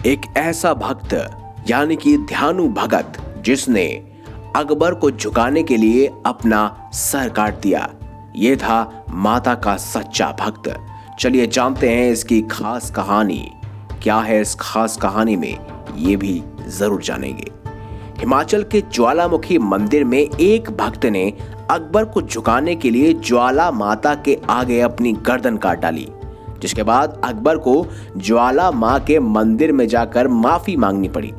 एक ऐसा भक्त यानी कि ध्यानु भगत जिसने अकबर को झुकाने के लिए अपना सर काट दिया। ये था माता का सच्चा भक्त। चलिए जानते हैं इसकी खास कहानी क्या है। इस खास कहानी में ये भी जरूर जानेंगे। हिमाचल के ज्वालामुखी मंदिर में एक भक्त ने अकबर को झुकाने के लिए ज्वाला माता के आगे अपनी गर्दन काट डाली, जिसके बाद अकबर को ज्वाला मां के मंदिर में जाकर माफी मांगनी पड़ी।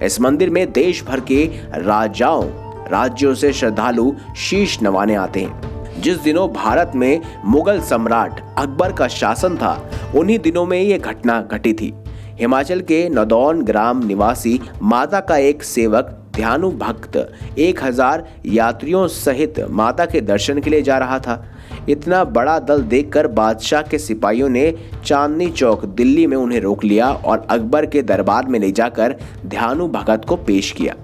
इस मंदिर में देश भर के राज्यों से श्रद्धालु शीश नवाने आते हैं। जिस दिनों भारत में मुगल सम्राट अकबर का शासन था, उन्हीं दिनों में ये घटना घटी थी। हिमाचल के नदौन ग्राम निवासी माता का एक सेवक ध्यानु भक्त 1000 यात्रियों सहित माता के दर्शन के लिए जा रहा था। इतना बड़ा दल देखकर बादशाह के सिपाहियों ने चांदनी चौक दिल्ली में उन्हें रोक लिया और अकबर के दरबार में ले जाकर ध्यानु भगत को पेश किया।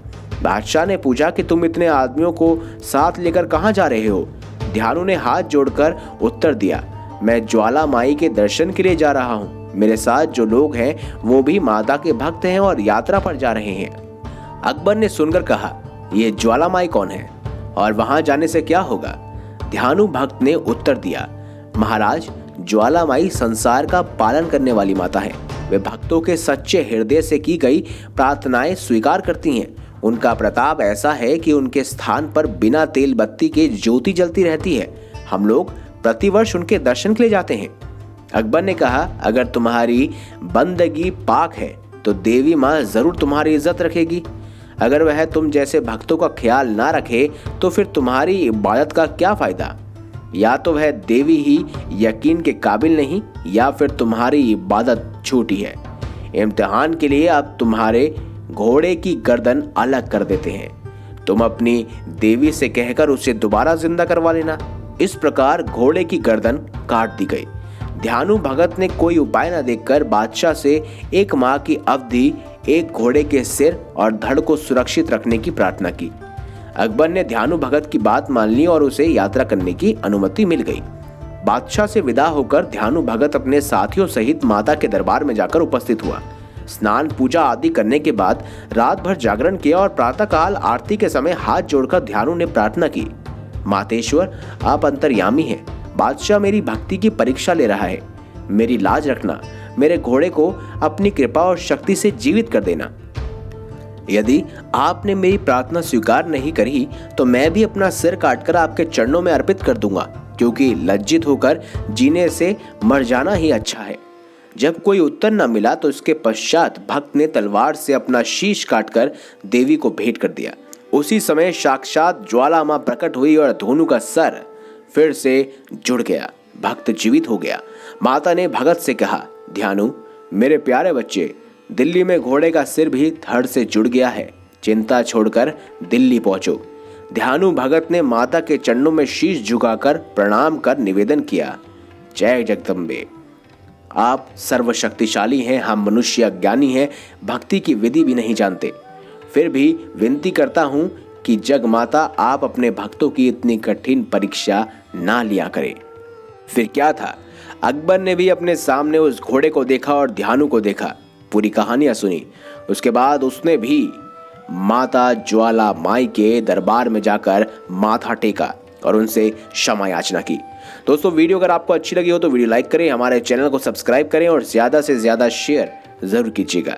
बादशाह ने पूछा कि तुम इतने आदमियों को साथ लेकर कहाँ जा रहे हो? ध्यानु ने हाथ जोड़कर उत्तर दिया, मैं ज्वाला माई के दर्शन के लिए जा रहा हूँ। मेरे साथ जो लोग हैं वो भी माता के भक्त हैं और यात्रा पर जा रहे हैं। अकबर ने सुनकर कहा, ये ज्वाला माई कौन है और वहां जाने से क्या होगा? ध्यानु भक्त ने उत्तर दिया, महाराज, ज्वाला माई संसार का पालन करने वाली माता है। वे भक्तों के सच्चे हृदय से की गई प्रार्थनाएं स्वीकार करती हैं। उनका प्रताप ऐसा है कि उनके स्थान पर बिना तेल बत्ती के ज्योति जलती रहती है। हम लोग प्रतिवर्ष उनके दर्शन के लिए जाते हैं। अकबर ने कहा, अगर तुम्हारी बंदगी पाक है तो देवी माँ जरूर तुम्हारी इज्जत रखेगी। अगर वह तुम जैसे भक्तों का ख्याल ना रखे तो फिर तुम्हारी इबादत का क्या फायदा? या तो वह देवी ही यकीन के काबिल नहीं या फिर तुम्हारी इबादत झूठी है। इम्तिहान के लिए अब तुम्हारे घोड़े की गर्दन अलग कर देते हैं। तुम अपनी देवी से कहकर उसे दोबारा जिंदा करवा लेना। इस प्रकार घोड़े की गर्दन काट दी गई। ध्यानु भगत ने कोई उपाय न देखकर बादशाह से 1 माह की अवधि एक घोड़े के सिर और धड़ को सुरक्षित रखने की प्रार्थना की। अकबर ने ध्यानु भगत की बात मान ली और उसे यात्रा करने की अनुमति मिल गई। बादशाह से विदा होकर ध्यानु भगत अपने साथियों सहित माता के दरबार में जाकर उपस्थित हुआ। स्नान पूजा आदि करने के बाद रात भर जागरण किया और प्रातःकाल आरती के समय हाथ जोड़कर ध्यानु ने प्रार्थना की, मातेश्वर, आप अंतर्यामी हैं। बादशाह मेरी भक्ति की परीक्षा ले रहा है। मेरी लाज रखना। मेरे घोड़े को अपनी कृपा और शक्ति से जीवित कर देना। यदि आपने मेरी प्रार्थना स्वीकार नहीं करी तो मैं भी अपना सिर काटकर आपके चरणों में अर्पित कर दूंगा, क्योंकि लज्जित होकर जीने से मर जाना ही अच्छा है। जब कोई उत्तर न मिला तो इसके पश्चात भक्त ने तलवार से अपना शीश काटकर देवी को भेंट कर दिया। उसी समय साक्षात ज्वाला मां प्रकट हुई और ध्यानु का सर फिर से जुड़ गया। भक्त जीवित हो गया। माता ने भगत से कहा, ध्यानु, मेरे प्यारे बच्चे, दिल्ली में घोड़े का सिर भी धड़ से जुड़ गया है। चिंता छोड़कर दिल्ली पहुंचो। ध्यानु भगत ने माता के चरणों में शीश झुकाकर प्रणाम कर निवेदन किया, जय जगदम्बे, आप सर्वशक्तिशाली हैं। हम मनुष्य अज्ञानी हैं, भक्ति की विधि भी नहीं जानते। फिर भी विनती करता हूं कि जग माता आप अपने भक्तों की इतनी कठिन परीक्षा ना लिया करें। फिर क्या था, अकबर ने भी अपने सामने उस घोड़े को देखा और ध्यानु को देखा। पूरी कहानियां सुनी। उसके बाद उसने भी माता ज्वाला माई के दरबार में जाकर माथा टेका और उनसे क्षमा याचना की। दोस्तों, वीडियो अगर आपको अच्छी लगी हो तो वीडियो लाइक करें, हमारे चैनल को सब्सक्राइब करें और ज्यादा से ज्यादा शेयर जरूर कीजिएगा।